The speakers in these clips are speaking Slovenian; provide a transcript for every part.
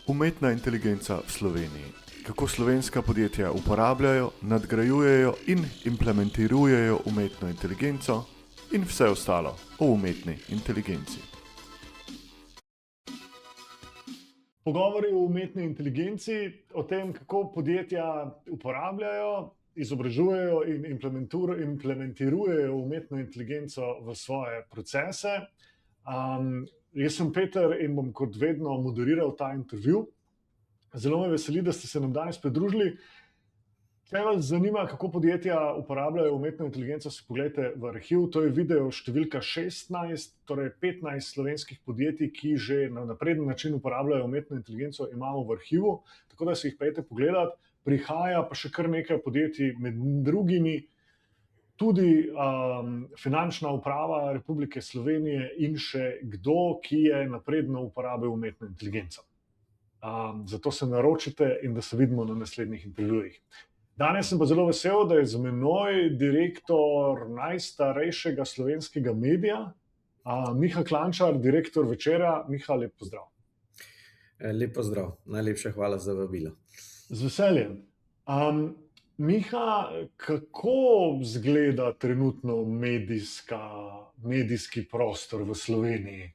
Umetna inteligenca v Sloveniji. Kako slovenska podjetja uporabljajo, nadgrajujejo in implementirajo umetno inteligenco in vse ostalo o umetni inteligenci. Pogovori o umetni inteligenci, o tem, kako podjetja uporabljajo, izobražujejo in implementirajo umetno inteligenco v svoje procese. Jaz sem Peter in bom kot vedno moderiral ta intervju. Zelo me veseli, da ste se nam danes pridružili. Če vas zanima, kako podjetja uporabljajo umetno inteligenco, si poglejte v arhiv. To je video številka 16, torej 15 slovenskih podjetij, ki že na napreden način uporabljajo umetno inteligenco, imamo v arhivu, tako da si jih pojdite pogledat. Prihaja pa še kar nekaj podjetij, med drugimi tudi Finančna uprava Republike Slovenije in še kdo, ki je napredno uporabil umetno inteligenco. Zato se naročite in da se vidimo na naslednjih intervjujih. Danes sem pa zelo vesel, da je z menoj direktor najstarejšega slovenskega medija, Miha Klančar, direktor Večera. Miha, lep pozdrav. Lep pozdrav, najlepša hvala za vabilo. Z veseljem. Miha, kako izgleda trenutno medijski prostor v Sloveniji?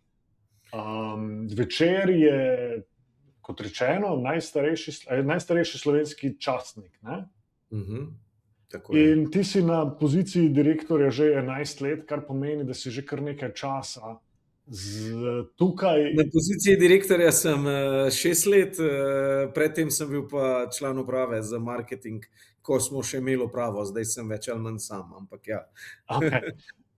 Večer je, kot rečeno, najstarejši slovenski časnik, ne? Tako je. In ti si na poziciji direktorja že 11 let, kar pomeni, da si že kar nekaj časa tukaj. Na poziciji direktorja sem 6 let, predtem sem bil pa član uprave za marketing, ko smo še imeli upravo, zdaj sem več ali manj sam, ampak ja. Okay.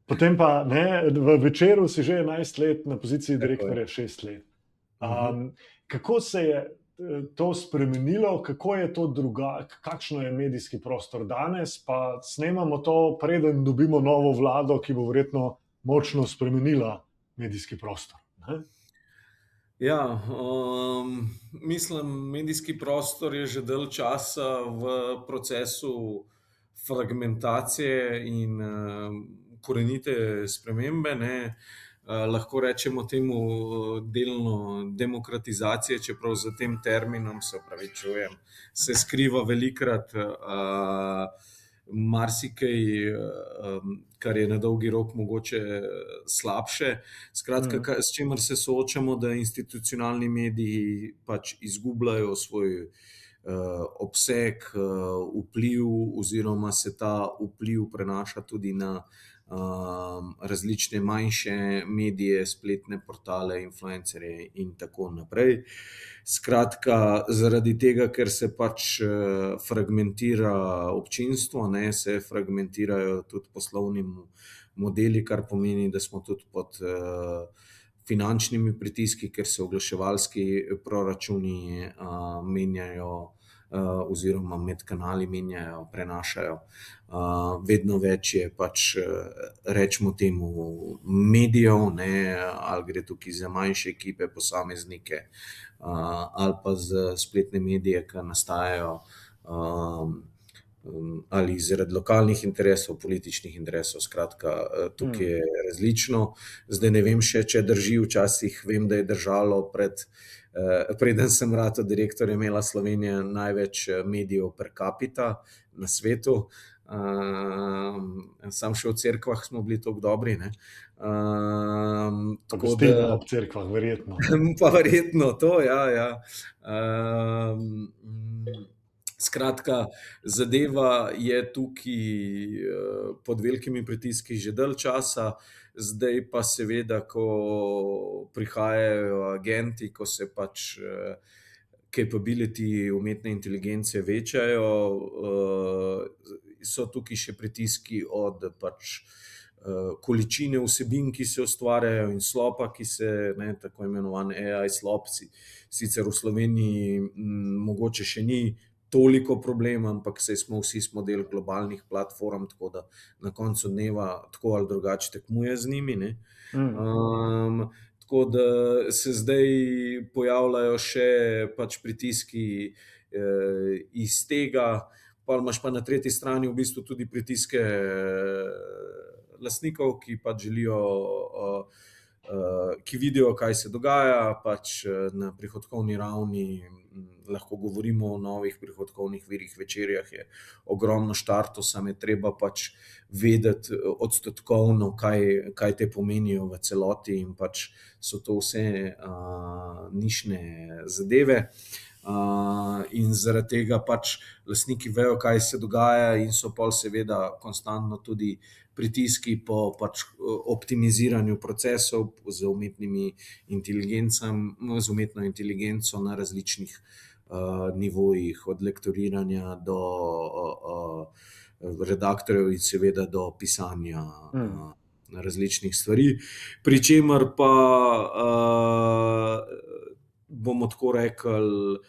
Potem pa v Večeru si že 11 let, na poziciji direktorja 6 let. Kako se je to spremenilo, kako je to kakšno je medijski prostor danes, pa snemamo to, preden dobimo novo vlado, ki bo verjetno močno spremenila medijski prostor, ne? Ja, mislim, medijski prostor je že dalj časa v procesu fragmentacije in korenite spremembe, ne. Lahko rečemo temu delno demokratizacije, čeprav za tem terminom, se opravičujem, se skriva velikokrat marsikaj, kar je na dolgi rok mogoče slabše. Skratka, s čimer se soočamo, da institucionalni mediji pač izgubljajo svoj obseg, vpliv oziroma se ta vpliv prenaša tudi na različne manjše medije, spletne portale, influencerje in tako naprej. Skratka, zaradi tega, ker se pač fragmentira občinstvo, ne, se fragmentirajo tudi poslovni modeli, kar pomeni, da smo tudi pod finančnimi pritiski, ker se oglaševalski proračuni menjajo oziroma med kanali menjajo, prenašajo. Vedno več je pač, recimo temu, medijev, ne, ali gre tukaj za manjše ekipe, posameznike, ali pa za spletne medije, ki nastajajo ali zaradi lokalnih interesov, političnih interesov, skratka, tukaj je različno. Zdaj ne vem še, če drži, včasih vem, da je držalo preden sem ratal direktor, je imela Slovenija največ medijev per capita na svetu. Samo še v cerkvah smo bili toliko dobri, ne. Gostilne ob cerkvah, verjetno. Pa verjetno to, ja. Skratka, zadeva je tukaj pod velikimi pritiski že dalj časa, zdaj pa seveda, ko prihajajo agenti, ko se pač capability umetne inteligence večajo, so tukaj še pritiski od pač količine vsebin, ki se ustvarjajo, in slopa, ki se, ne, tako imenovan AI slop, sicer v Sloveniji mogoče še ni toliko problem, ampak saj vsi smo del globalnih platform, tako da na koncu dneva tako ali drugače tekmuje z njimi, ne. Tako da se zdaj pojavljajo še pač pritiski iz tega, pol imaš pa na tretji strani v bistvu tudi pritiske lastnikov, ki pač želijo ki vidijo, kaj se dogaja, pač na prihodkovni ravni. Lahko govorimo o novih prihodkovnih virih, večerjah je ogromno štartov, samo je treba pač vedeti odstotkovno, kaj te pomenijo v celoti, in pač so to vse nišne zadeve. In zaradi tega pač lastniki vejo, kaj se dogaja, in so pol seveda konstantno tudi pritiski po pač optimiziranju procesov z umetno inteligenco na različnih nivojih, od lektoriranja do redaktorjev in seveda do pisanja različnih stvari. Pri čemer pa bomo tako rekli,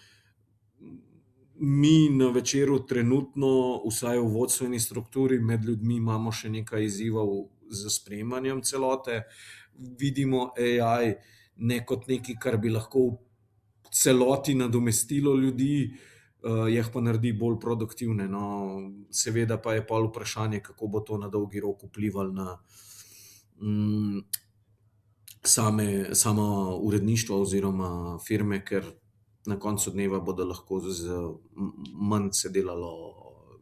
mi na Večeru trenutno, vsaj v vodstveni strukturi, med ljudmi imamo še nekaj izzivov z sprejemanjem celote. Vidimo AI ne kot nekaj, kar bi lahko v celoti nadomestilo ljudi, jih pa naredi bolj produktivne. No, seveda pa je pol vprašanje, kako bo to na dolgi rok vplivalo na samo uredništvo oziroma firme, ker na koncu dneva bodo lahko z manj se delalo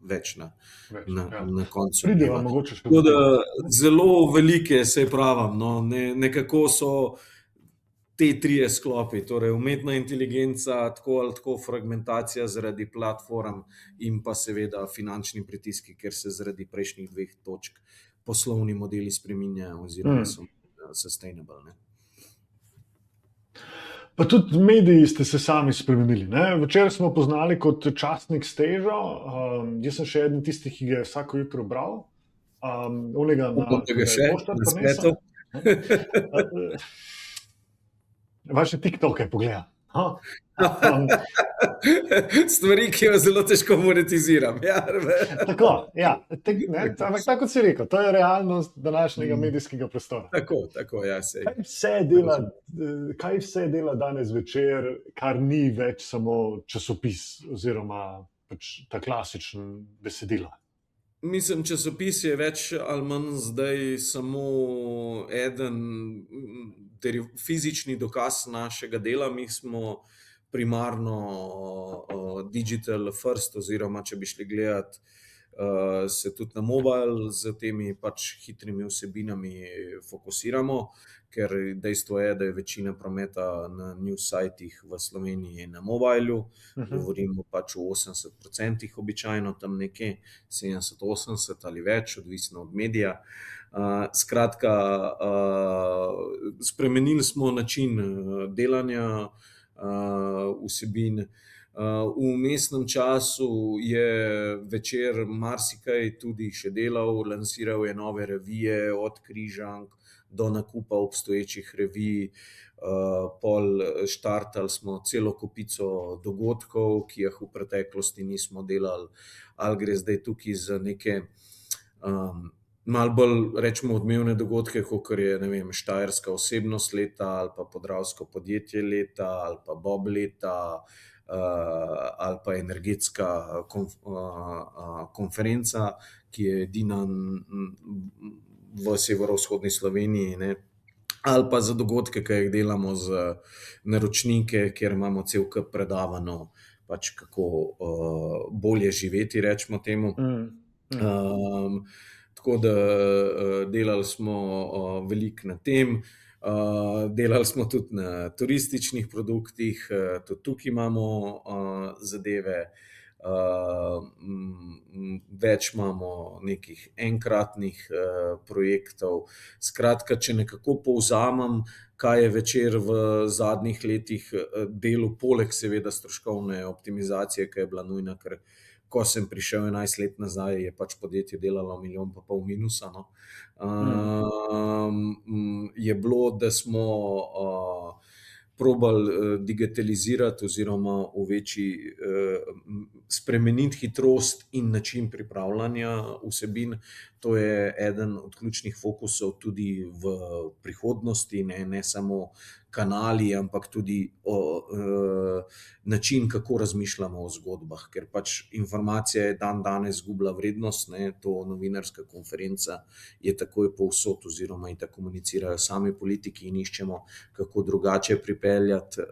več na koncu dneva. Tako da zelo velike, se pravim, no, nekako so te trije sklopi, torej umetna inteligenca, tako ali tako fragmentacija zaradi platform in pa seveda finančni pritiski, ker se zaradi prejšnjih dveh točk poslovni modeli spreminjajo oziroma so sustainable, ne. Pa tudi mediji ste se sami spremenili, ne? Večer smo poznali kot časnik s težo, jaz sem še eden tistih, ki ga je vsako jutro bral. Upam, da ga še na spletu. Vaše TikToke pogleda. Stvari, ki jo zelo težko monetiziram. Tako, ja. Ampak tako kot si rekel, to je realnost današnjega medijskega prostora. Tako, ja. Kaj vse dela danes Večer, kar ni več samo časopis oziroma pač ta klasičen besedilo? Mislim, časopis je več ali manj zdaj samo eden fizični dokaz našega dela. Mi smo primarno digital first, oziroma če bi šli gledati se tudi na mobile z temi pač hitrimi vsebinami fokusiramo, ker dejstvo je, da je večina prometa na news sajtih v Sloveniji na mobilu. Govorimo pač o 80% običajno, tam nekje 70-80 ali več, odvisno od medija. Skratka, spremenili smo način delanja vsebin. V vmesnem času je Večer marsikaj tudi še delal, lansiral je nove revije, od križank do nakupa obstoječih revij, pol štartali smo celo kopico dogodkov, ki jih v preteklosti nismo delali, ali gre zdaj tukaj za neke malo bolj, rečemo, odmevne dogodke, kakor je, ne vem, Štajerska osebnost leta, ali pa Podravsko podjetje leta, ali pa Bob leta, ali pa energetska konferenca, ki je edina v severovzhodni Sloveniji, ne? Ali pa za dogodke, ki jih delamo z naročnike, kjer imamo cel kup predavano, pač kako bolje živeti, rečemo temu. Tako da delali smo veliko na tem. Delali smo tudi na turističnih produktih, tudi tukaj imamo zadeve. Več imamo nekih enkratnih projektov. Skratka, če nekako povzamem, kaj je Večer v zadnjih letih delal, poleg seveda stroškovne optimizacije, ki je bila nujna, ker ko sem prišel 11 let nazaj, je pač podjetje delalo 1,5 milijona minusa, no. Je bilo, da smo probali digitalizirati oziroma v večji spremeniti hitrost in način pripravljanja vsebin. To je eden od ključnih fokusov tudi v prihodnosti, ne samo kanali, ampak tudi način, kako razmišljamo o zgodbah, ker pač informacija je danes izgubila vrednost, ne, to novinarska konferenca je takoj povsod, oziroma in tako komunicirajo sami politiki in iščemo, kako drugače pripeljati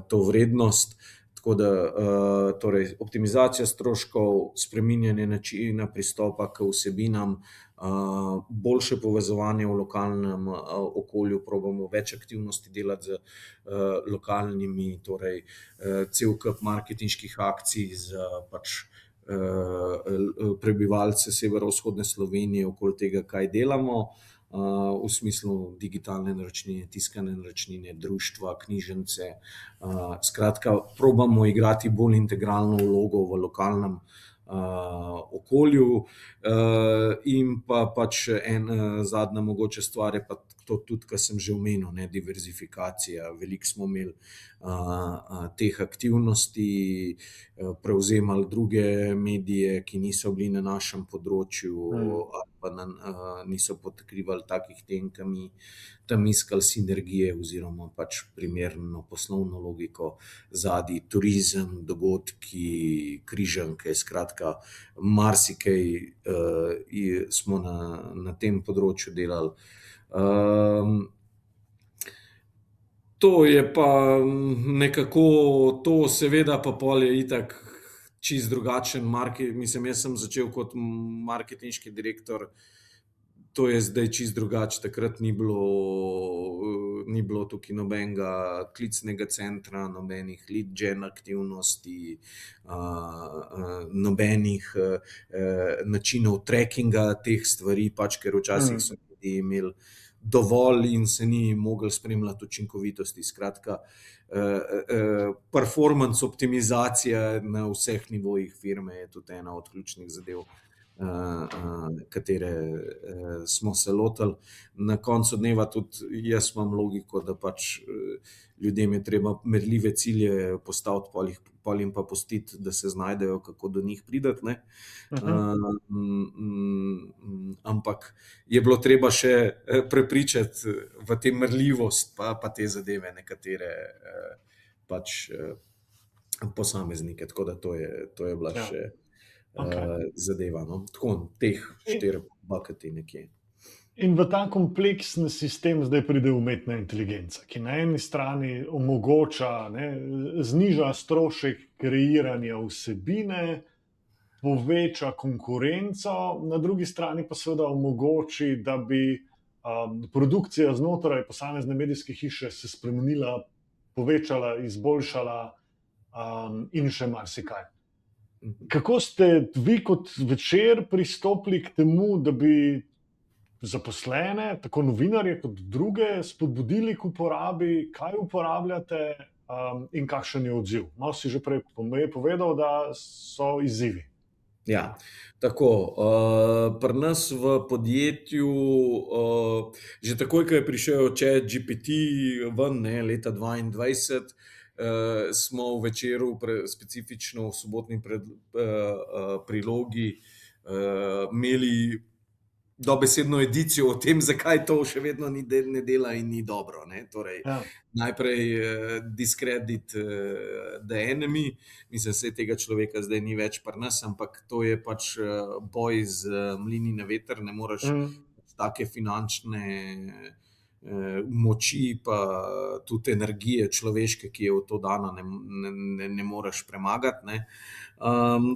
to vrednost. Tako da, torej, optimizacija stroškov, spreminjanje načina pristopa k vsebinam, boljše povezovanje v lokalnem okolju, probamo več aktivnosti delati z lokalnimi, torej cel kup marketinških akcij z pač prebivalce severovzhodne Slovenije okoli tega, kaj delamo. V smislu digitalne naročnine, tiskane naročnine, društva, knjižnice. Skratka, probamo igrati bolj integralno vlogo v lokalnem okolju. In pa pač ena zadnja mogoče stvar je pa to tudi, kar sem že omenil, ne, diverzifikacija. Veliko smo imeli teh aktivnosti, prevzemali druge medije, ki niso bili na našem področju, ali pa niso pokrivali takih tem, ki mi tam iskali sinergije oziroma pač primerno poslovno logiko zadaj, turizem, dogodki, križanke, skratka, marsikaj smo na tem področju delali. To je pa nekako to, seveda pa pol je itak čisto drugačen mislim, jaz sem začel kot marketinški direktor, to je zdaj čisto drugače, takrat ni bilo tukaj nobenega klicnega centra, nobenih lead gen aktivnosti, nobenih načinov trackinga teh stvari, pač ker včasih so ljudje imeli dovolj in se ni mogli spremljati učinkovitosti. Skratka, performance optimizacija na vseh nivojih firme je tudi ena od ključnih zadev, katere smo se lotili. Na koncu dneva tudi jaz imam logiko, da pač ljudem je treba merljive cilje postaviti, pol jim pa pustiti, da se znajdejo, kako do njih priti, ne. Ampak je bilo treba še prepričati v te merljivost pa te zadeve, nekatere pač posameznike, tako da to je bila še zadeva, no. Tako, teh 4 bucketi nekje. In v ta kompleksen sistem zdaj pride umetna inteligenca, ki na eni strani omogoča, ne, zniža strošek kreiranja vsebine, poveča konkurenco, na drugi strani pa seveda omogoči, da bi produkcija znotraj posamezne medijske hiše se spremenila, povečala, izboljšala in še marsikaj. Kako ste vi kot Večer pristopili k temu, da bi zaposlene, tako novinarje kot druge, spodbudili k uporabi, kaj uporabljate in kakšen je odziv? Malo si že prej povedal, da so izzivi. Ja, tako. Pri nas v podjetju, že takoj, ko je prišel ChatGPT ven, ne, leta 2022, smo v Večeru, specifično v sobotni prilogi, imeli dobesedno edicijo o tem, zakaj to še vedno ne dela in ni dobro, ne. Torej, najprej discredit the enemy, mislim, saj tega človeka zdaj ni več pri nas, ampak to je pač boj z mlini na veter, ne moreš take finančne moči pa tudi energije človeške, ki je v to dana, ne moreš premagati, ne.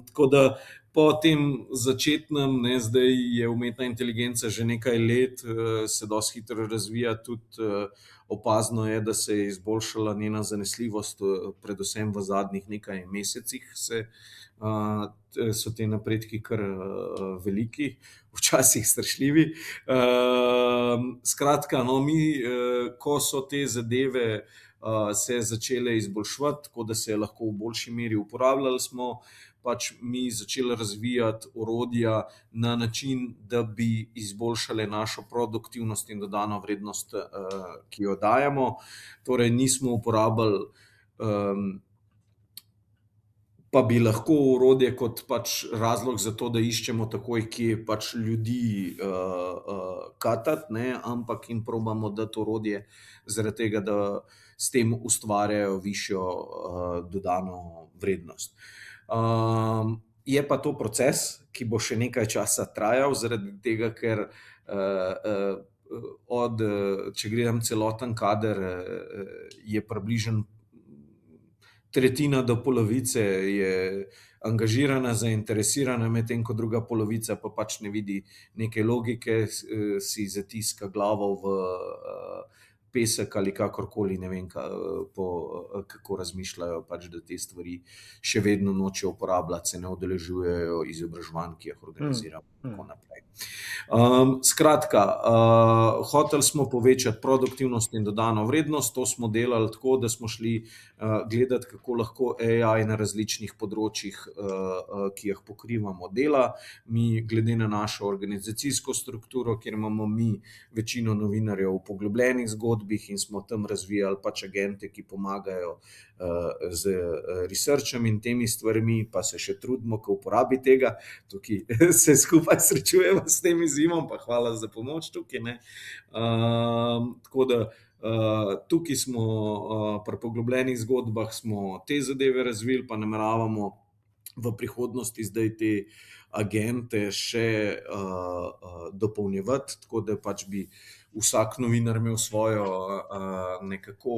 Tako da po tem začetnem, ne, zdaj je umetna inteligenca že nekaj let, se dosti hitro razvija, tudi opazno je, da se je izboljšala njena zanesljivost, predvsem v zadnjih nekaj mesecih so te napredki kar veliki, včasih strašljivi. Skratka, no, mi, ko so te zadeve se začele izboljševati, tako da se je lahko v boljši meri uporabljali, smo pač mi začeli razvijati orodja na način, da bi izboljšale našo produktivnost in dodano vrednost, ki jo dajemo. Torej, nismo uporabljali pa bi lahko orodje kot pač razlog za to, da iščemo takoj, kje pač ljudi katati, ne, ampak jim probamo dati orodje zaradi tega, da s tem ustvarjajo višjo dodano vrednost. Je pa to proces, ki bo še nekaj časa trajal, zaradi tega, ker če gledam celoten kader, je približno tretjina do polovice je angažirana, zainteresirana, medtem ko druga polovica pa pač ne vidi neke logike, si zatiska glavo v pesek ali kakorkoli, ne vem, kako razmišljajo, pač, da te stvari še vedno nočejo uporabljati, se ne udeležujejo izobraževanj, ki jih organiziramo, tako naprej. Skratka, hoteli smo povečati produktivnost in dodano vrednost, to smo delali tako, da smo šli gledati, kako lahko AI na različnih področjih, ki jih pokrivamo, dela. Mi, glede na našo organizacijsko strukturo, kjer imamo mi večino novinarjev v poglobljenih zgodbih in smo tam razvijali pač agente, ki pomagajo z researchem in temi stvarmi, pa se še trudimo k uporabi tega. Tukaj se skupaj srečujemo s tem izzivom, pa hvala za pomoč tukaj, ne. Tako da tukaj smo pri poglobljenih zgodbah smo te zadeve razvili, pa nameravamo v prihodnosti zdaj te agente še dopolnjevati, tako da pač bi vsak novinar imel svojo nekako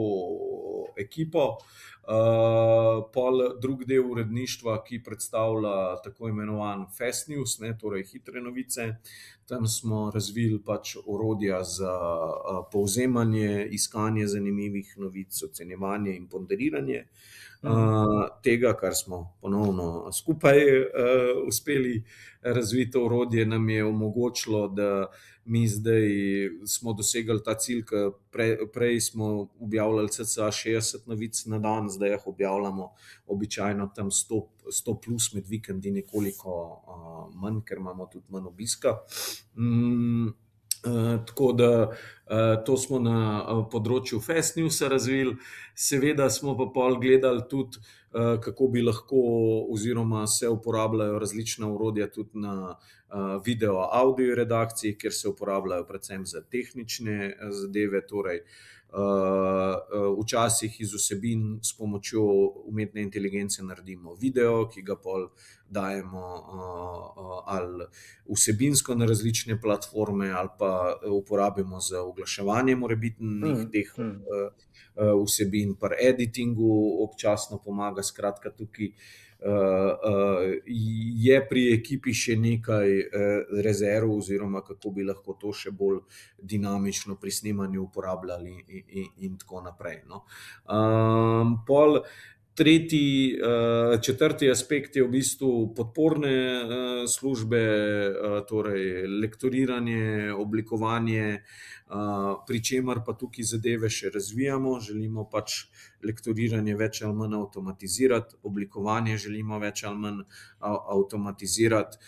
ekipo. Pol drug del uredništva, ki predstavlja tako imenovan Fast News, ne, torej hitre novice. Tam smo razvili pač orodja za povzemanje, iskanje zanimivih novic, ocenjevanje in ponderiranje tega, kar smo ponovno skupaj uspeli razviti. Orodje nam je omogočilo, da mi zdaj smo dosegli ta cilj, prej smo objavljali cca 60 novic na dan, zdaj jih objavljamo običajno tam 100 plus, med vikendi nekoliko manj, ker imamo tudi manj obiska. Tako da to smo na področju Fast Newsa razvili. Seveda smo pa pol gledali tudi, kako bi lahko oziroma se uporabljajo različna orodja tudi na video audio redakciji, kjer se uporabljajo predvsem za tehnične zadeve, torej včasih iz vsebin s pomočjo umetne inteligence naredimo video, ki ga pol dajemo ali vsebinsko na različne platforme ali pa uporabimo za oglaševanje morebitnih teh vsebin, pri editingu občasno pomaga. Skratka, tukaj je pri ekipi še nekaj rezerv oziroma kako bi lahko to še bolj dinamično pri snemanju uporabljali in tako naprej, no. Pol četrti aspekt je v bistvu podporne službe, torej lektoriranje, oblikovanje, pri čemer pa tukaj zadeve še razvijamo. Želimo pač lektoriranje več ali manj avtomatizirati, oblikovanje želimo več ali manj avtomatizirati,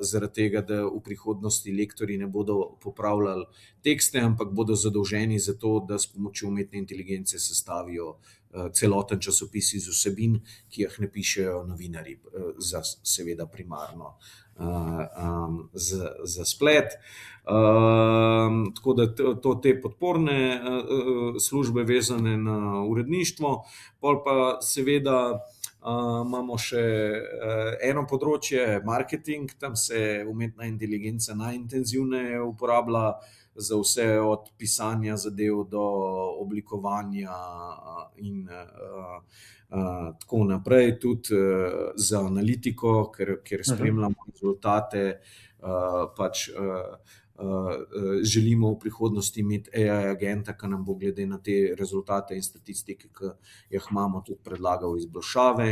zaradi tega, da v prihodnosti lektorji ne bodo popravljali tekste, ampak bodo zadolženi za to, da s pomočjo umetne inteligence sestavijo celoten časopis iz vsebin, ki jih ne pišejo novinarji, seveda primarno za splet. Tako da to te podporne službe vezane na uredništvo. Pol pa seveda imamo še eno področje, marketing, tam se umetna inteligenca najintenzivneje uporablja za vse od pisanja zadev do oblikovanja in tako naprej, tudi za analitiko, ker spremljamo rezultate, pač želimo v prihodnosti imeti AI agenta, ki nam bo glede na te rezultate in statistike, ki jih imamo, tudi predlagal izboljšave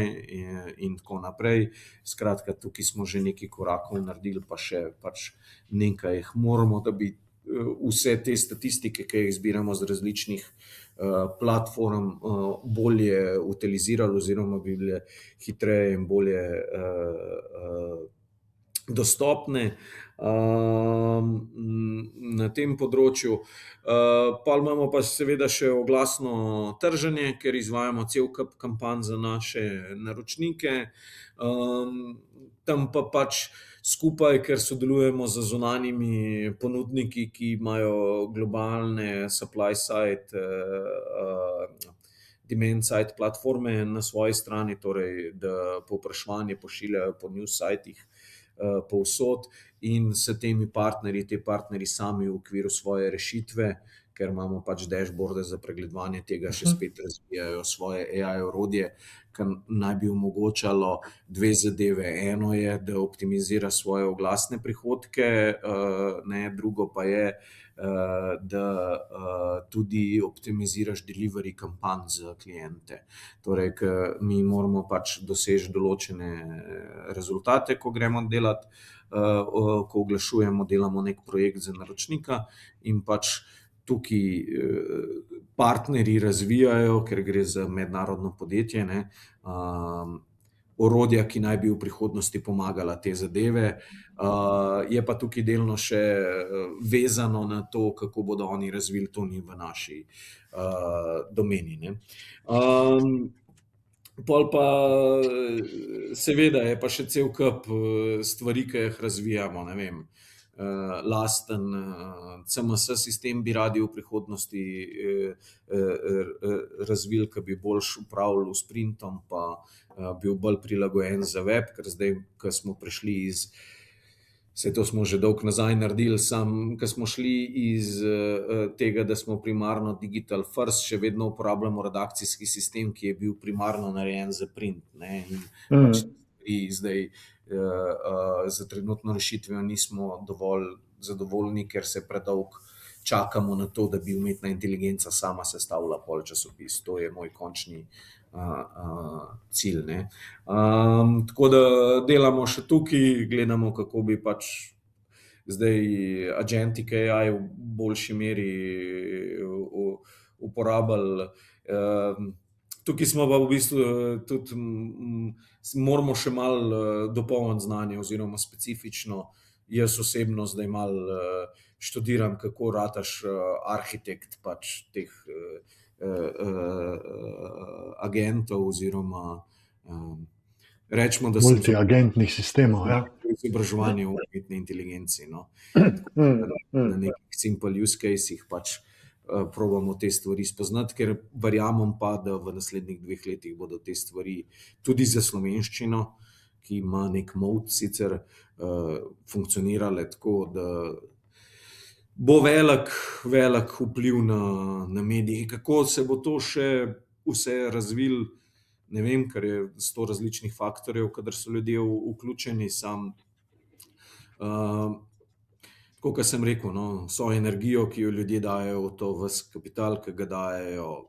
in tako naprej. Skratka, tukaj smo že nekaj korakov naredili, pa še pač nekaj jih moramo, da bi vse te statistike, ki jih zbiramo z različnih platform, bolje utilizirali oziroma bi bile hitreje in bolje dostopne. na tem področju. Pa imamo pa seveda še oglasno trženje, ker izvajamo cel kup kampanj za naše naročnike. Tam pa pač skupaj, ker sodelujemo z zunanjimi ponudniki, ki imajo globalne supply side, demand side platforme na svoji strani, torej da povpraševanje pošiljajo po news sajtih povsod in s temi partnerji, te partnerji sami v okviru svoje rešitve, ker imamo pač dashboarde za pregledovanje tega, še spet razvijajo svoje AI orodje, ki naj bi omogočalo dve zadeve. Eno je, da optimizira svoje oglasne prihodke, drugo pa je, da tudi optimiziraš delivery kampanj za kliente. Torej, mi moramo pač doseči določene rezultate, ko gremo delati, ko oglašujemo, delamo nek projekt za naročnika in pač tukaj partnerji razvijajo, ker gre za mednarodno podjetje, orodja, ki naj bi v prihodnosti pomagala te zadeve. Je pa tukaj delno še vezano na to, kako bodo oni razvili, to ni v naši domeni. Pol pa seveda je pa še cel kup stvari, ki jih razvijamo, ne vem, lasten CMS sistem bi radi v prihodnosti razvili, ki bi boljš upravljal s printom, pa bil bolj prilagojen za web, ker zdaj, ko smo prišli iz, vse to smo že dolgo nazaj naredili, ko smo šli iz tega, da smo primarno digital first, še vedno uporabljamo redakcijski sistem, ki je bil primarno narejen za print, in pač zdaj za trenutno rešitvijo nismo dovolj zadovoljni, ker se predolgo čakamo na to, da bi umetna inteligenca sama sestavila pol časopis. To je moj končni cilj. Tako da delamo še tukaj, gledamo, kako bi pač zdaj agentic AI v boljši meri uporabljali. Tukaj smo pa v bistvu tudi, moramo še malo dopolniti znanje oziroma specifično. Jaz osebno zdaj malo študiram, kako rataš arhitekt pač teh agentov oziroma rečemo, da sem multiagentnih sistemov, izobraževanje v umetni inteligenci. Na nekih simple use casih pač probamo te stvari spoznati, ker verjamem pa, da v naslednjih 2 letih bodo te stvari tudi za slovenščino, ki ima nek mod sicer, funkcionirale tako, da bo velik vpliv na medije. Kako se bo to še vse razvilo, ne vem, ker je 100 različnih faktorjev, kadar so ljudje vključeni, tako, kot sem rekel, so energijo, ki jo ljudje dajo v to, ves kapital, ki ga dajo,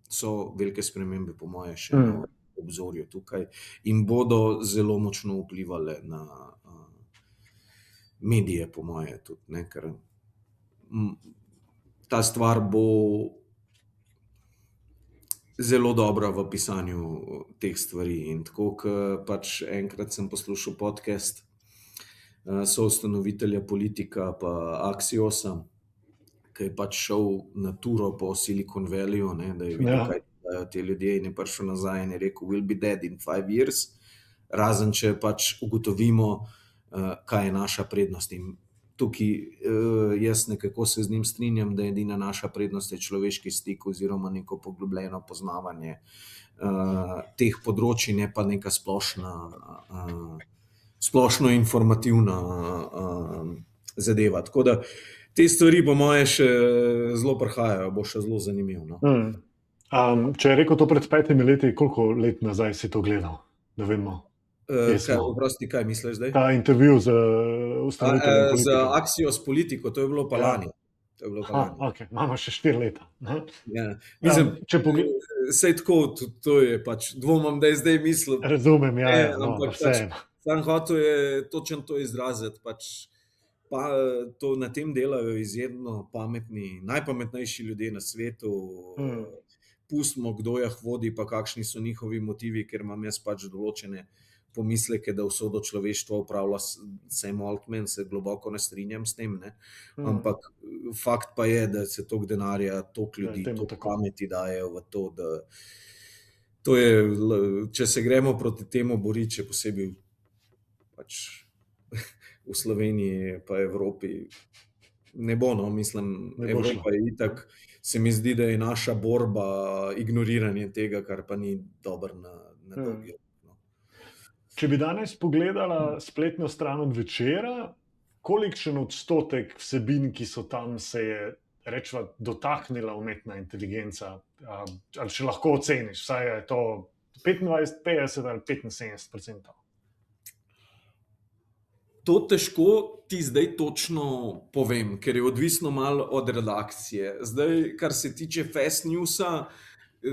so velike spremembe, po moje, še na obzorju tukaj in bodo zelo močno vplivale na medije, po moje, tudi, ker ta stvar bo zelo dobra v pisanju teh stvari. In tako, ko pač enkrat sem poslušal podcast soustanovitelja Politika pa Axiosa, ki je pač šel na turo po Silicon Valleyju, da je videl, kaj dajo te ljudje, in je prišel nazaj in je rekel, we'll be dead in 5 years, razen če pač ugotovimo, kaj je naša prednost. In tukaj jaz nekako se z njim strinjam, da edina naša prednost je človeški stik oziroma neko poglobljeno poznavanje teh področij, ne pa neka splošno informativna zadeva. Tako da te stvari, po moje, še zelo prihajajo, bo še zelo zanimivo. Če je rekel to pred 5 leti, koliko let nazaj si to gledal, da vemo? Oprosti, kaj misliš zdaj? Ta intervju z ustanoviteljem Politike. Z Axios Politiko, to je bilo pa lani. Okay. Imamo še 4 leta. Mislim, sej tako, to je pač, dvomam, da je zdaj mislil. Razumem, ampak sam hotel je točno to izraziti, pač pa to na tem delajo izjemno pametni, najpametnejši ljudje na svetu. Pustimo, kdo jih vodi, pa kakšni so njihovi motivi, ker imam jaz pač določene pomisleke, da usodo človeštva upravlja Sam Altman, se globoko ne strinjam s tem, ne? Ampak fakt pa je, da se toliko denarja, toliko ljudi, toliko pameti dajejo v to, da to je, če se gremo proti temu boriti, še posebej pač v Sloveniji pa Evropi, ne bo, no, mislim, Evropa je itak, se mi zdi, da je naša borba ignoriranje tega, kar pa ni dobro na dolgi rok. No. Če bi danes pogledala spletno stran od Večera, kolikšen odstotek vsebin, ki so tam, se je rečva dotaknila umetna inteligenca? Ali še lahko oceniš, vsaj je to 25, 50 ali 75%? To težko ti zdaj točno povem, ker je odvisno malo od redakcije. Zdaj, kar se tiče Fast Newsa,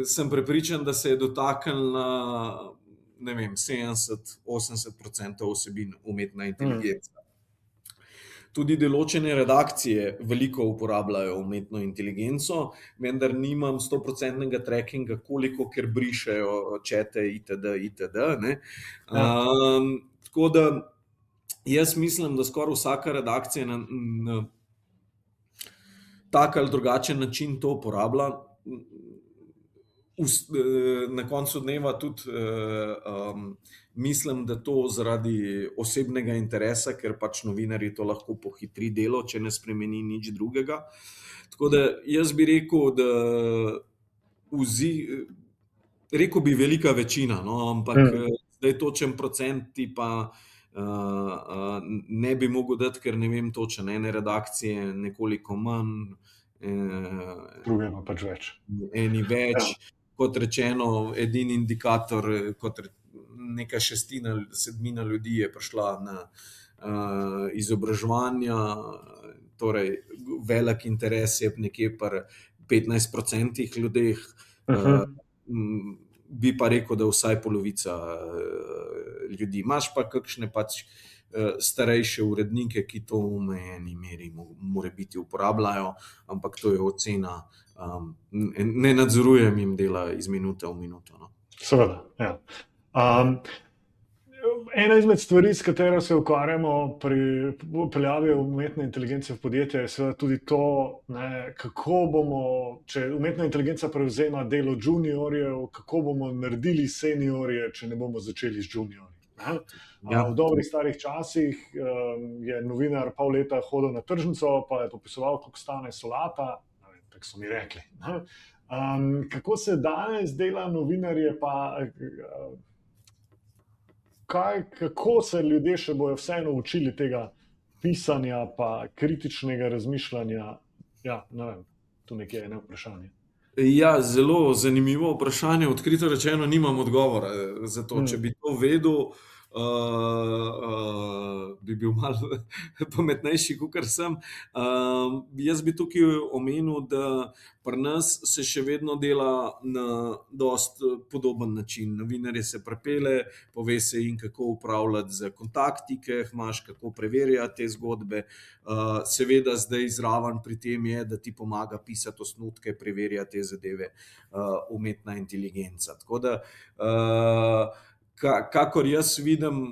sem prepričan, da se je dotaknila, ne vem, 70-80% vsebin umetna inteligenca. Tudi določene redakcije veliko uporabljajo umetno inteligenco, vendar nimam 100% trackinga, koliko, ker brišejo čete itd. Ne? Tako da jaz mislim, da skoraj vsaka redakcija na tak ali drugačen način to uporablja. Na koncu dneva tudi mislim, da to zaradi osebnega interesa, ker pač novinarji to lahko pohitri delo, če ne spremeni nič drugega. Tako da jaz bi rekel, da rekel bi velika večina, no, ampak zdaj točen procent ti pa ne bi mogel dati, ker ne vem točno, ene redakcije nekoliko manj, druge pa pač več. Eni več. Kot rečeno, edini indikator, kot neka šestina, sedmina ljudi je prišla na izobraževanja, torej velik interes je nekje pri 15% ljudeh, bi pa rekel, da vsaj polovica ljudi. Imaš pa kakšne pač starejše urednike, ki to v omejeni meri morebiti uporabljajo, ampak to je ocena, ne nadzorujem jim dela iz minute v minuto. No. Seveda, ja. Ena izmed stvari, s katero se ukvarjamo pri upeljavi umetne inteligence v podjetje, je seveda tudi to, ne, kako bomo, če umetna inteligenca prevzema delo juniorjev, kako bomo naredili seniorje, če ne bomo začeli z juniorji. Ja. V dobrih starih časih je novinar pol leta hodil na tržnico, pa je popisoval, koliko stane solata, tako so mi rekli. Kako se danes dela novinarje, pa kako se ljudje še bojo vseeno učili tega pisanja, pa kritičnega razmišljanja? Ja, ne vem, tu nekje je eno vprašanje. Ja, zelo zanimivo vprašanje. Odkrito rečeno nimam odgovora. Zato, če bi to vedel, bi bil malo pametnejši, kakor sem. Jaz bi tukaj omenil, da pri nas se še vedno dela na dosti podoben način. Novinarje se pripelje, pove se jim, kako upravljati z kontakti, ki jih imaš, kako preverjati te zgodbe. Seveda zdaj zraven pri tem je, da ti pomaga pisati osnutke, preverjati te zadeve umetna inteligenca. Tako da kakor jaz vidim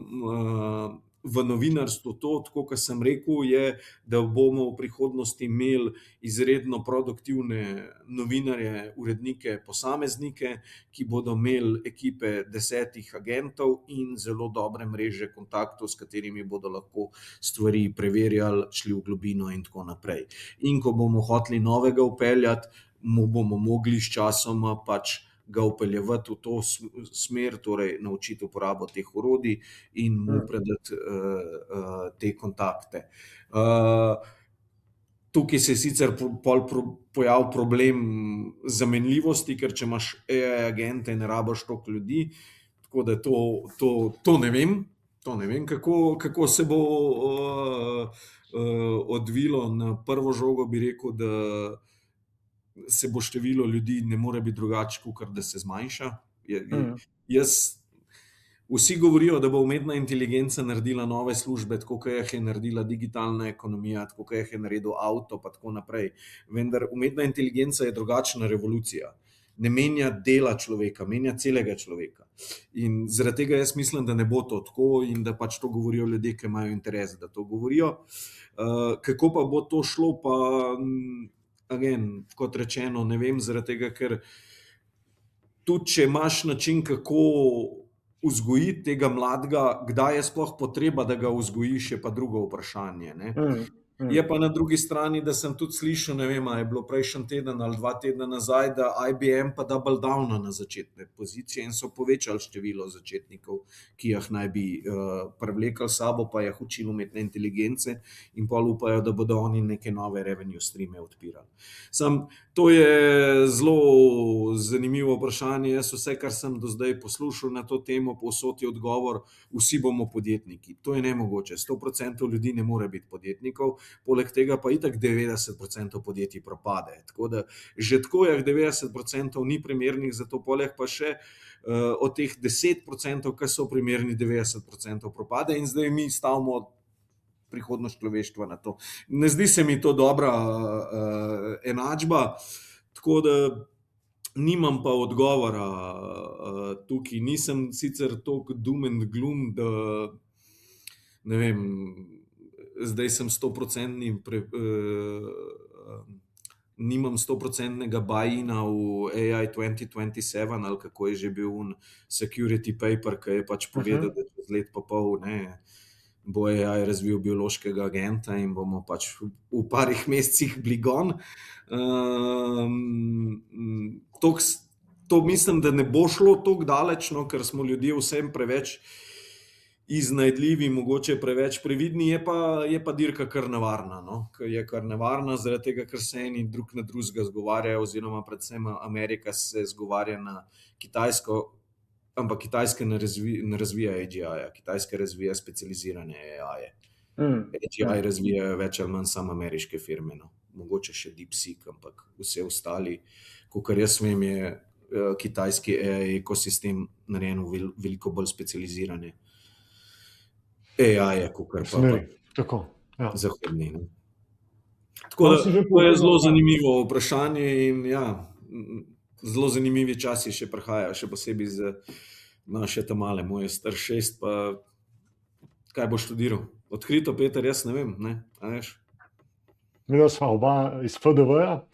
v novinarstvu to, tako kot sem rekel, je, da bomo v prihodnosti imeli izredno produktivne novinarje, urednike, posameznike, ki bodo imeli ekipe 10 agentov in zelo dobre mreže kontaktov, s katerimi bodo lahko stvari preverjali, šli v globino in tako naprej. In ko bomo hoteli novega vpeljati, mu bomo mogli s časoma pač ga upeljevati v to smer, torej naučiti uporabo teh orodij in mu predati te kontakte. Tukaj se je sicer pojavil problem zamenljivosti, ker če imaš AI agente, ne rabiš toliko ljudi, tako da to ne vem. To ne vem, kako se bo odvilo. Na prvo žogo bi rekel, da se bo število ljudi ne more biti drugače, kot da se zmanjša. Vsi govorijo, da bo umetna inteligenca naredila nove službe, tako kot jih je naredila digitalna ekonomija, tako kot jih je naredil avto, pa tako naprej. Vendar umetna inteligenca je drugačna revolucija. ne menja dela človeka, menja celega človeka. In zaradi tega jaz mislim, da ne bo to tako in da pač to govorijo ljudje, ki imajo interes, da to govorijo. Kako pa bo to šlo, pa again, kot rečeno, ne vem, zaradi tega, ker tudi če imaš način, kako vzgojiti tega mladega, kdaj je sploh potreba, da ga vzgojiš, je pa drugo vprašanje. Ne? Je pa na drugi strani, da sem tudi slišal, ne vem, je bilo prejšnji teden ali 2 tedna nazaj, da IBM pa double downa na začetne pozicije in so povečali število začetnikov, ki jih naj bi privlekli sabo, pa jih učili umetne inteligence in pa upajo, da bodo oni neke nove revenue streame odpirali. To je zelo zanimivo vprašanje. Jaz vse, kar sem do zdaj poslušal na to temo, povsod je odgovor, vsi bomo podjetniki. To je nemogoče. 100% ljudi ne more biti podjetnikov, poleg tega pa itak 90% podjetij propade. Tako da že tako je 90% ni primernih za to, poleg pa še od teh 10%, ki so primerni, 90% propade in zdaj mi stavimo prihodnost človeštva na to. Ne zdi se mi to dobra enačba, tako da nimam pa odgovora tukaj. Nisem sicer toliko doom and gloom, da ne vem, zdaj sem 100% nimam 100% buy-ina v AI 2027 ali kako je že bil security paper, ki je pač povedal, da čez let pa pol bo AI razvil biološkega agenta in bomo pač v parih mesecih bili gon. To mislim, da ne bo šlo tako daleč, no, ker smo ljudje vsem preveč iznajdljivi, mogoče preveč previdni, je pa dirka kar nevarna. No? Je kar nevarna zaradi tega, ker se eni drug na drugega zgovarjajo, oziroma predvsem Amerika se zgovarja na Kitajsko, ampak Kitajska ne razvija AGI-ja, Kitajska razvija specializirane AI-je. AGI razvijajo več ali manj samo ameriške firme, no. Mogoče še DeepSeek, ampak vse ostali, kakor jaz vem, je kitajski AI ekosistem narejen veliko bolj specializirane AI-je, kakor pa zahodni. No. Tako da to je zelo zanimivo vprašanje in ja, zelo zanimivi časi še prihajajo, še posebej za naše tamale, moj je star 6, pa kaj bo študiral? Odkrito, Peter, jaz ne vem, ne? A veš? Mi smo oba iz FDV-ja,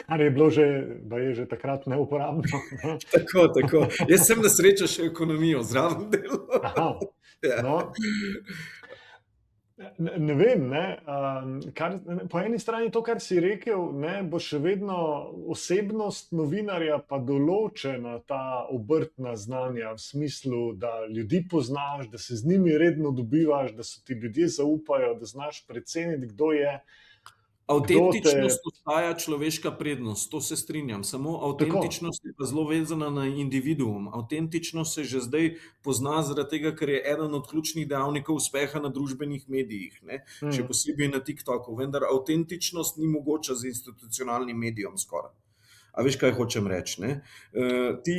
kar je bilo že takrat neuporabno. Tako. Jaz sem na srečo še ekonomijo zraven delal. No. Ne vem, po eni strani to, kar si rekel, bo še vedno osebnost novinarja pa določena ta obrtna znanja v smislu, da ljudi poznaš, da se z njimi redno dobivaš, da so ti ljudje zaupajo, da znaš preceniti, kdo je. Avtentičnost ostaja človeška prednost, to se strinjam, samo avtentičnost je pa zelo vezana na individuum. Avtentičnost se že zdaj pozna zaradi tega, ker je eden od ključnih dejavnikov uspeha na družbenih medijih, ne? Še posebej na TikToku, vendar avtentičnost ni mogoča z institucionalnim medijem skoraj. A veš, kaj hočem reči? Ne? Ti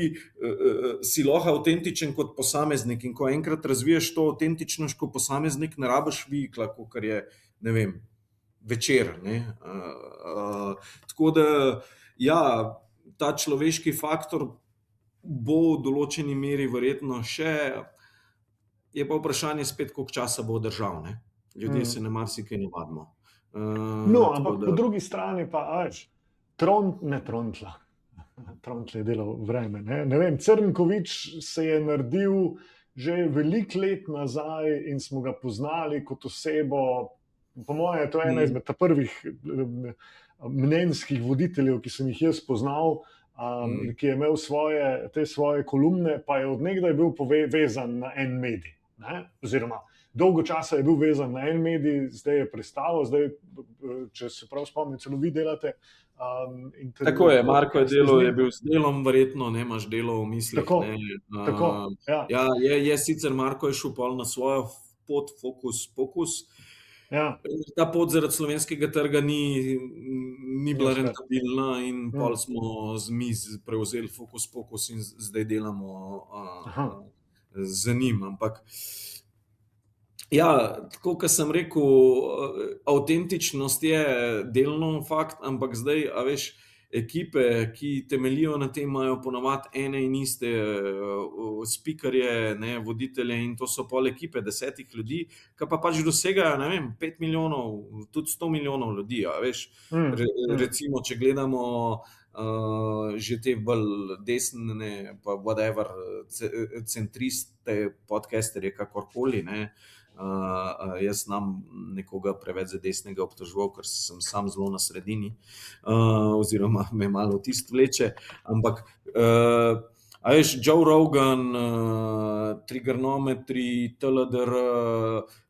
si lahko avtentičen kot posameznik in ko enkrat razviješ to avtentičnost kot posameznik, ne rabiš vehikla, kakor je, ne vem, večer. Ne? Tako da, ja, ta človeški faktor bo v določeni meri verjetno še, je pa vprašanje spet, koliko časa bo držal. Ne? Ljudje se ne marsikaj ne vadimo. Ampak po drugi strani pa, Trontla je delal vreme. Ne vem, Crnkovič se je naredil že veliko let nazaj in smo ga poznali kot osebo. Po mojem, to je ena izmed prvih mnenjskih voditeljev, ki sem jih jaz poznal, ki je imel te svoje kolumne, pa je od nekdaj bil vezan na en medij. Ne? Oziroma, dolgo časa je bil vezan na en medij, zdaj je prestavil, zdaj, če se prav spomnim, celo vi delate. Tako je, Marko je delal, je bil s delom verjetno, ne imaš delo v mislih. Tako, ja. Je sicer Marko je šel pol na svojo pot, fokus. Ja. Ta pot zaradi slovenskega trga ni bila rentabilna in pol smo z miz prevzeli fokus in zdaj delamo za njim. Ampak ja, tako kot sem rekel, avtentičnost je delno fakt, ampak zdaj, a veš, ekipe, ki temeljijo na tem, imajo ponavadi ene in iste speakerje, ne, voditelje, in to so pol ekipe 10 ljudi, ki pa pač dosegajo, ne vem, 5 milijonov, tudi 100 milijonov ljudi, a veš. Recimo, če gledamo že te bolj desne, pa whatever, centriste, podcasterje, kakorkoli, ne. Jaz znam nekoga preveč za desnega obtoževal, ker sem sam zelo na sredini, oziroma me malo tist vleče, ampak a veš, Joe Rogan, Trigonometry, TLDR,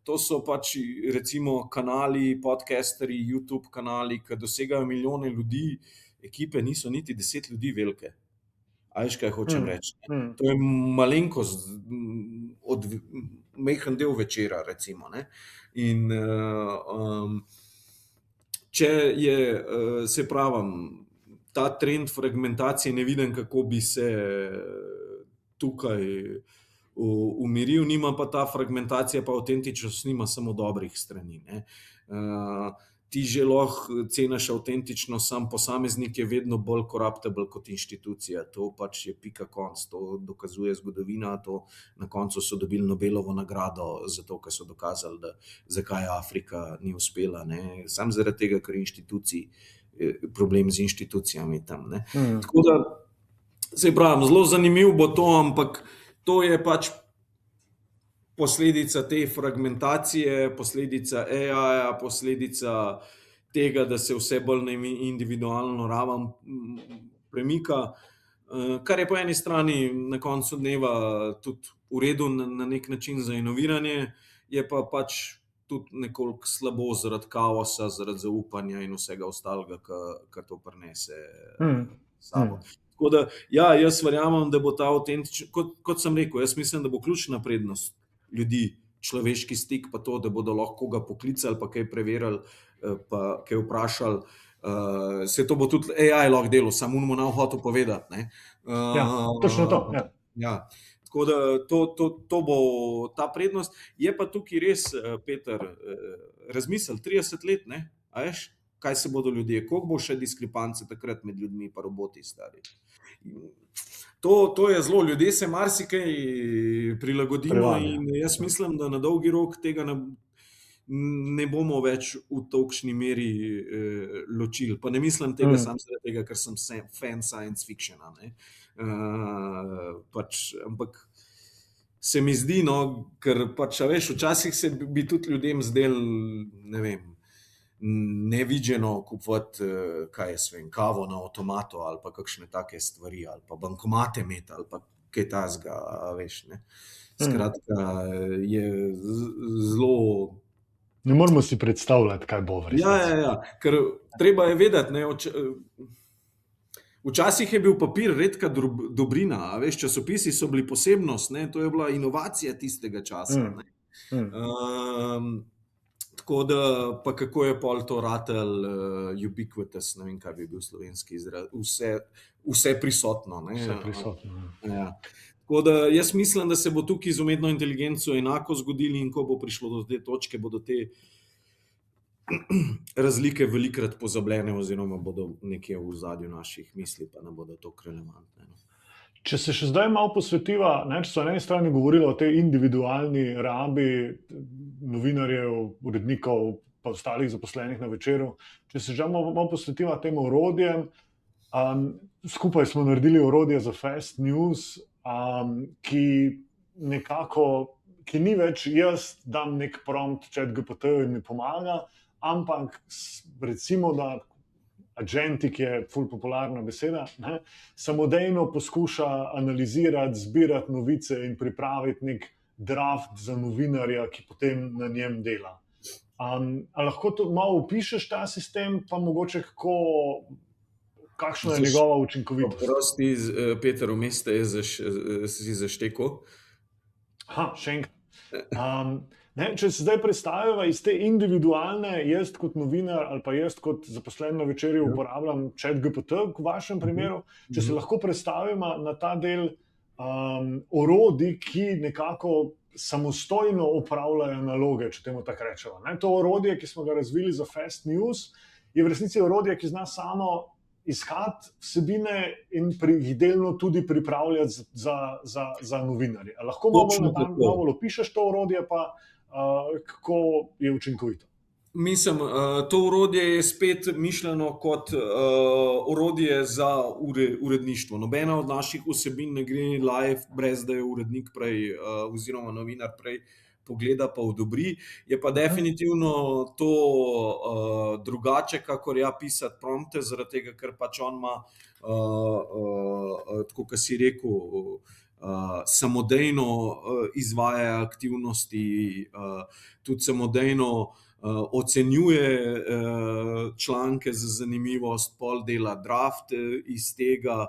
to so pač recimo kanali, podcasterji, YouTube kanali, ki dosegajo milijone ljudi, ekipe niso niti 10 ljudi velike. A veš, kaj hočem reči? To je malenkost od majhen del večera, recimo, ne. In če je, se pravim, ta trend fragmentacije ne vidim, kako bi se tukaj umiril, nima pa ta fragmentacija, pa avtentičnost nima samo dobrih strani, ne. Ti že lahko ceniš avtentičnost, sam posameznik je vedno bolj corruptible kot inštitucija. To pač je pika konc, to dokazuje zgodovina, to na koncu so dobili Nobelovo nagrado zato, ker so dokazali, da zakaj Afrika ni uspela, ne. Sam zaradi tega, ker inštitucij, problem z inštitucijami tam, ne. Tako da, saj pravim, zelo zanimiv bo to, ampak to je pač posledica te fragmentacije, posledica AI-ja, posledica tega, da se vse bolj na individualno raven premika, kar je po eni strani na koncu dneva tudi v redu na nek način za inoviranje, je pa pač tudi nekoliko slabo zaradi kaosa, zaradi zaupanja in vsega ostalega, kar to prinese sabo. Tako da, ja, jaz verjamem, da bo ta kot sem rekel, jaz mislim, da bo ključna prednost ljudi človeški stik, pa to, da bodo lahko ga poklicali, pa kaj preverili, pa kaj vprašali. Se to bo tudi AI lahko delal, samo on mu ne bo hotel povedati, ne. Ja, točno to, ja. Ja, tako da to bo ta prednost. Je pa tukaj res, Peter, razmisel, 30 let, ne, a veš, kaj se bodo ljudje, koliko bo še diskrepance takrat med ljudmi pa roboti stari. To je zelo, ljudje se marsikaj prilagodimo in jaz mislim, da na dolgi rok tega ne bomo več v tolikšni meri ločili. Pa ne mislim tega samo zaradi tega, ker sem fan science fictiona, ne. Pač, ampak se mi zdi, no, ker pač, a veš, včasih se bi tudi ljudem zdel, ne vem, neviđeno kupovati, kaj jaz vem, kavo na avtomatu ali pa kakšne take stvari, ali pa bankomate imeti, ali pa kaj takega, veš, ne. Skratka, je zelo... Ne moramo si predstavljati, kaj bo v resnici. Ja, ker treba je vedeti, ne, včasih je bil papir redka dobrina, a veš, časopisi so bili posebnost, ne, to je bila inovacija tistega časa, ne. Tako da, pa kako je pol to ratel ubiquitous, ne vem, kaj bi bil slovenski izraz, vse prisotno, ne. Vse prisotno, ja. Tako da jaz mislim, da se bo tukaj z umetno inteligenco enako zgodilo in ko bo prišlo do te točke, bodo te razlike velikrat pozabljene oziroma bodo nekje v ozadju naših misli, pa ne bodo toliko relevantne. Če se še zdaj malo posvetiva, ne, če so na eni strani govorili o tej individualni rabi novinarjev, urednikov, pa ostalih zaposlenih na Večeru, če se že malo posvetiva tem orodjem, skupaj smo naredili orodje za Fast News, ki nekako, ki ni več jaz dam nek prompt ChatGPT-ju in mi pomaga, ampak recimo, da agentik je ful popularna beseda, ne, samodejno poskuša analizirati, zbirati novice in pripraviti nek draft za novinarja, ki potem na njem dela. A lahko to malo opišeš ta sistem, pa mogoče kakšna je njegova učinkovitost? Prosti, Peter, vmes si zaštekel. Še enkrat. Če se zdaj predstavljava iz te individualne, jaz kot novinar ali pa jaz kot zaposlen na Večerju uporabljam ChatGPT v vašem primeru, če se lahko predstavimo na ta del orodij, ki nekako samostojno opravljajo naloge, če temu tako rečemo. To orodje, ki smo ga razvili za Fast News, je v resnici orodje, ki zna samo iskati vsebine in jih delno tudi pripravljati za novinarje. Lahko malo bolj opišeš to orodje, pa kako je učinkovito. Mislim, to orodje je spet mišljeno kot orodje za uredništvo. Nobena od naših vsebin ne gre live, brez da je urednik prej oziroma novinar prej pogleda pa odobri. Je pa definitivno to drugače, kakor ja pisati prompte, zaradi tega, ker pač on ima, tako kot si rekel, samodejno izvaja aktivnosti, tudi samodejno ocenjuje članke za zanimivost, pol dela draft iz tega,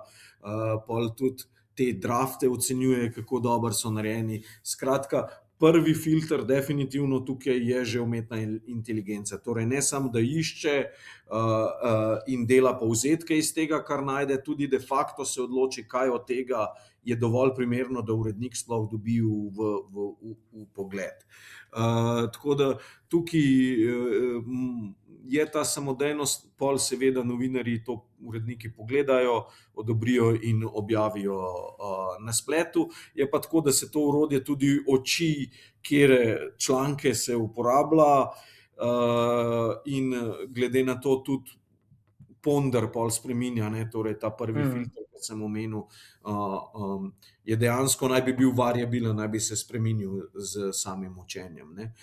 pol tudi te drafte ocenjuje, kako dobro so narejeni. Skratka, prvi filter definitivno tukaj je že umetna inteligenca. Torej ne samo, da išče in dela povzetke iz tega, kar najde, tudi de facto se odloči, kaj od tega je dovolj primerno, da urednik sploh dobi v pogled. Tako da tukaj je ta samodejnost, pol seveda novinarji to uredniki pogledajo, odobrijo in objavijo na spletu. Je pa tako, da se to orodje tudi uči, kere članke se uporablja in glede na to tudi ponder pol spreminja, ne, torej ta prvi filter, ki sem omenil, je dejansko naj bi bil variabilen, naj bi se spreminjal z samim učenjem, ne.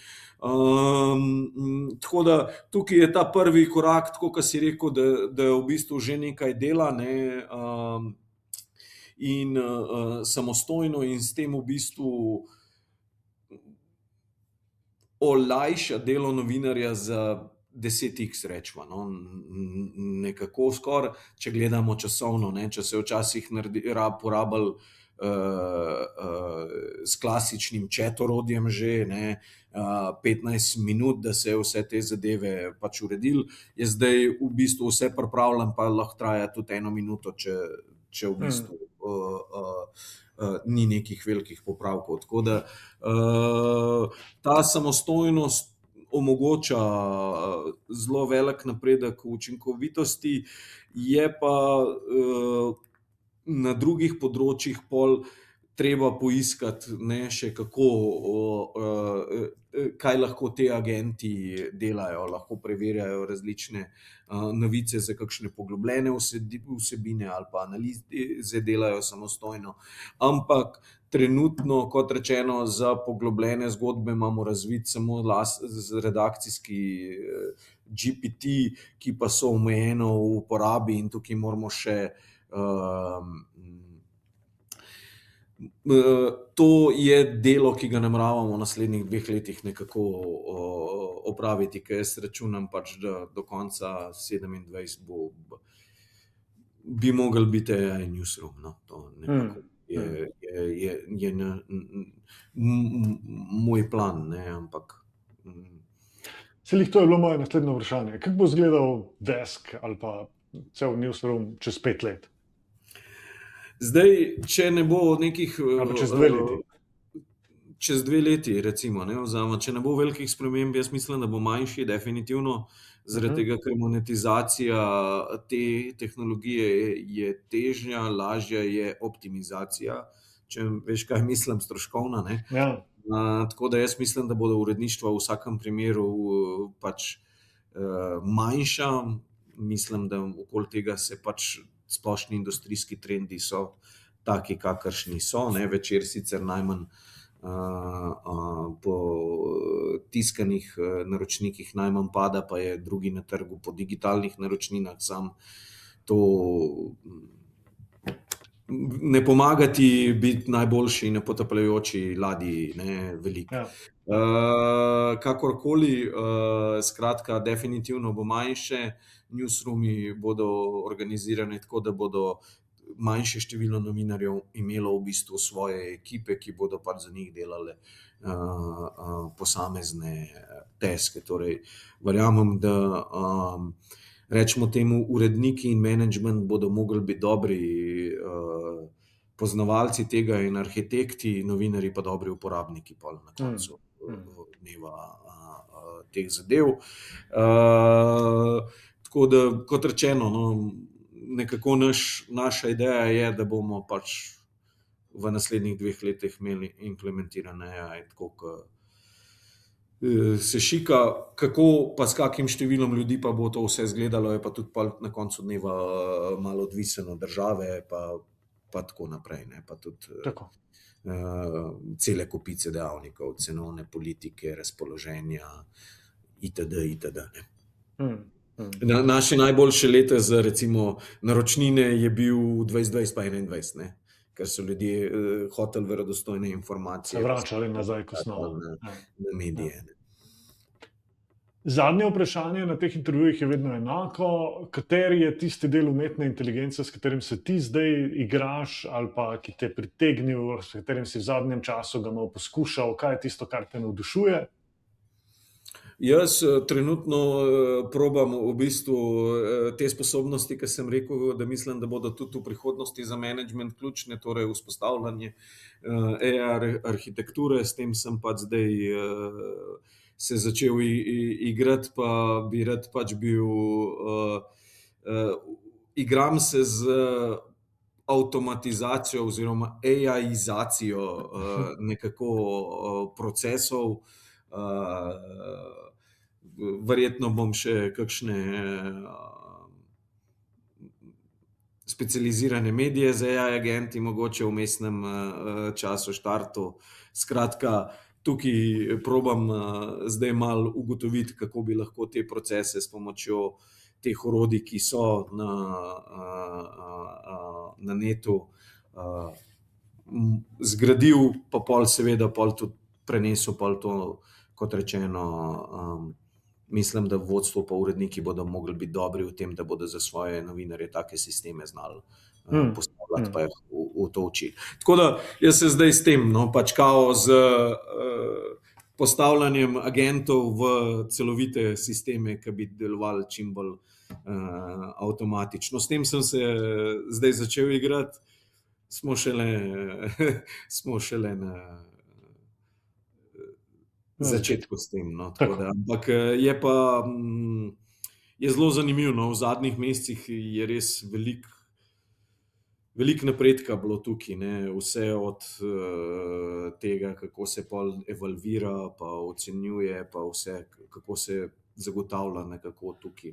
Tako da tukaj je ta prvi korak, tako kot si rekel, da je v bistvu že nekaj dela, ne, in samostojno in s tem v bistvu olajša delo novinarja za 10x, rečemo, no, nekako skoraj, če gledamo časovno, ne, če se včasih porabili s klasičnim chat orodjem že, ne, 15 minut, da se vse te zadeve pač uredili, je zdaj v bistvu vse pripravljeno, pa lahko traja tudi 1 minuto, če v bistvu ni nekih velikih popravkov. Tako da ta samostojnost omogoča zelo velik napredek v učinkovitosti, je pa na drugih področjih pol treba poiskati, ne, še kako, kaj lahko te agenti delajo. Lahko preverjajo različne novice za kakšne poglobljene vsebine ali pa analize delajo samostojno. Ampak trenutno, kot rečeno, za poglobljene zgodbe imamo razvit samo redakcijski GPT, ki pa so omejeno v uporabi in tukaj moramo še to je delo, ki ga nameravamo v naslednjih 2 letih nekako opraviti, ker jaz računam pač, da do konca 2027 bi mogel biti AI newsroom, no, to nekako je moj plan, ne, ampak To je bilo moje naslednje vprašanje. Kako bo izgledal desk ali pa cel newsroom čez 5 let? Zdaj, če ne bo nekih čez 2 leti. Čez 2 leti, recimo, ne, oziroma, če ne bo velikih sprememb, jaz mislim, da bo manjši, definitivno, zaradi tega, ker monetizacija te tehnologije je težja, lažja je optimizacija, če veš, kaj mislim, stroškovna, ne. Ja. Tako da jaz mislim, da bodo uredništva v vsakem primeru pač manjša. Mislim, da okoli tega se pač splošni industrijski trendi so taki, kakršni so, ne. Večer sicer najmanj po tiskanih naročnikih najmanj pada, pa je drugi na trgu po digitalnih naročninah, sam to ne pomaga ti biti najboljši na potapljajoči ladji, ne, veliko. Ja. Kakorkoli, skratka, definitivno bo manjše, newsroomi bodo organizirani tako, da bodo manjše število novinarjev imelo v bistvu svoje ekipe, ki bodo pač za njih delale posamezne taske. Torej, verjamem, da rečemo temu, uredniki in management bodo mogli biti dobri poznavalci tega in arhitekti, novinarji pa dobri uporabniki pol na koncu dneva teh zadev. Tako da, kot rečeno, no, nekako naša ideja je, da bomo pač v naslednjih 2 letih imeli implementirane AI, tako kot se šika, kako pa s kakim številom ljudi pa bo to vse izgledalo, je pa tudi pa na koncu dneva malo odvisno od države, pa tako naprej, ne, pa tudi Tako. cele kopice dejavnikov, cenovne politike, razpoloženja, itd., ne. Naše najboljše leta za recimo naročnine je bil 2020 pa 2021, ne, ker so ljudje hoteli verodostojne informacije. Se vračali nazaj k osnovam. Na medije. Ne. Zadnje vprašanje na teh intervjujih je vedno enako. Kateri je tisti del umetne inteligence, s katerim se ti zdaj igraš, ali pa ki te je pritegnil, s katerim si v zadnjem času ga malo poskušal, kaj je tisto, kar te navdušuje? Jaz trenutno probam v bistvu te sposobnosti, ki sem rekel, da mislim, da bodo tudi v prihodnosti za management ključne, torej vzpostavljanje AI arhitekture, s tem sem pač zdaj se začel igrati, pa bi rad pač bil, igram se z avtomatizacijo oziroma AI-izacijo nekako procesov. Verjetno bom še kakšne specializirane medije z AI agenti mogoče v vmesnem času štartu. Skratka, tukaj probam zdaj malo ugotoviti, kako bi lahko te procese s pomočjo teh orodij, ki so na netu, zgradil, pa pol seveda pol tudi prenesel pol to, kot rečeno, mislim, da vodstvo pa uredniki bodo mogli biti dobri v tem, da bodo za svoje novinarje take sisteme znali postavljati pa jih v to učiti. Tako da jaz se zdaj s tem, no, pač kao z postavljanjem agentov v celovite sisteme, ki bi delovali čim bolj avtomatično. S tem sem se zdaj začel igrati, smo šele na začetku s tem, no, tako da, ampak je pa je zelo zanimivo, no, v zadnjih mesecih je res veliko napredka bilo tukaj, ne, vse od tega, kako se pol evalvira, pa ocenjuje, pa vse, kako se zagotavlja nekako tukaj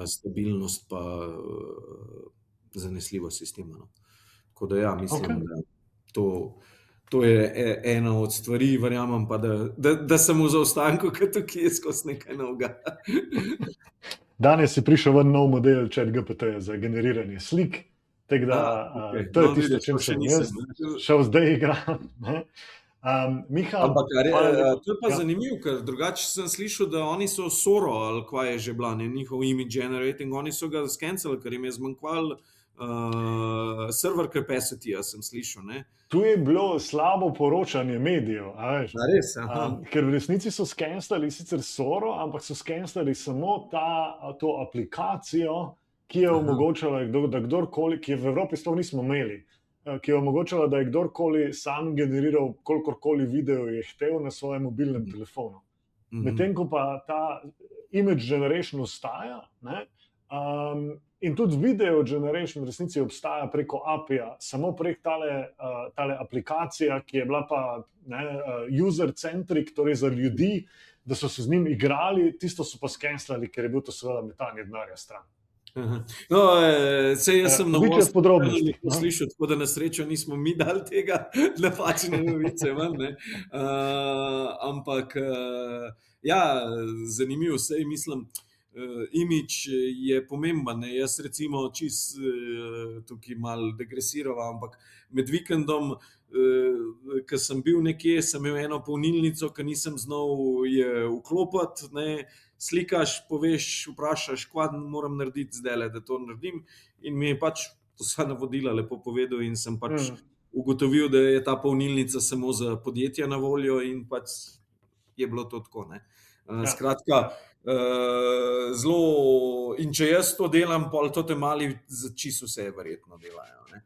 stabilnost pa zanesljivost sistema, no. Tako da ja, mislim, da to je ena od stvari, verjamem pa, da sem v zaostanku, ker tukaj je skozi nekaj novega. Danes je prišel ven nov model ChatGPT za generiranje slik, tako da to je tisto, čem sem jaz šel zdaj igram. Miha, ampak to je pa zanimivo, ker drugače sem slišal, da oni so Soro, ali kva je že bila, ne, njihov image generating, oni so ga scanceli, ker jim je zmanjkval server capacity, sem slišal, ne. Tu je bilo slabo poročanje medijev, a veš? Res, ker v resnici so skenslali sicer Soro, ampak so skenslali samo to aplikacijo, ki je omogočala, da kdorkoli, ki je v Evropi sploh nismo imeli, ki je omogočala, da je kdorkoli sam generiral kolikorkoli video je htel na svojem mobilnem telefonu. Medtem ko pa ta image generation ostaja, ne, in tudi video generation v resnici obstaja preko API-ja, samo prek tale aplikacija, ki je bila pa user-centric, torej za ljudi, da so se z njim igrali, tisto so pa skenslali, ker je bil to seveda metanje denarja stran. No, sej jaz sem podrobnosti slišal, tako da na srečo nismo mi dali tega napačne novice ven, ne. Ampak ja, zanimivo, sej mislim, imidž je pomemben, ne. Jaz recimo čist tukaj malo degresiram, ampak med vikendom, ko sem bil nekje, sem imel eno polnilnico, ki nisem znal je vklopiti, ne. Slikaš, poveš, vprašaš, kva moram narediti zdajle, da to naredim, in mi je pač vsa navodila lepo povedal in sem pač ugotovil, da je ta polnilnica samo za podjetja na voljo in pač je bilo to tako, ne. Skratka, zelo, in če jaz to delam, pol to te mali za čisto vse verjetno delajo, ne.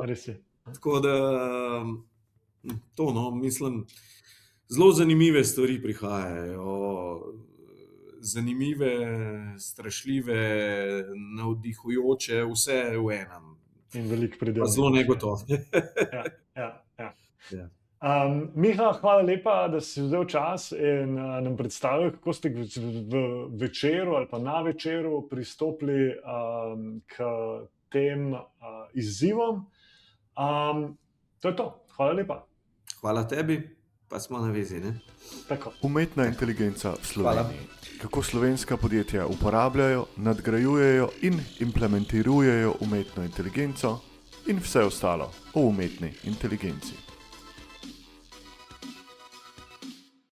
Res je. Tako da to, no, mislim, zelo zanimive stvari prihajajo. zanimive, strašljive, navdihujoče, vse v enem. In veliko pridelov. Zelo negotovo. Ja. Miha, hvala lepa, da si vzel čas in nam predstavil, kako ste v večeru ali pa na večeru pristopili k tem izzivom. To je to. Hvala lepa. Hvala tebi, pa smo na vezi. Umetna inteligenca v Sloveniji. Kako slovenska podjetja uporabljajo, nadgrajujejo in implementirajo umetno inteligenco in vse ostalo o umetni inteligenci.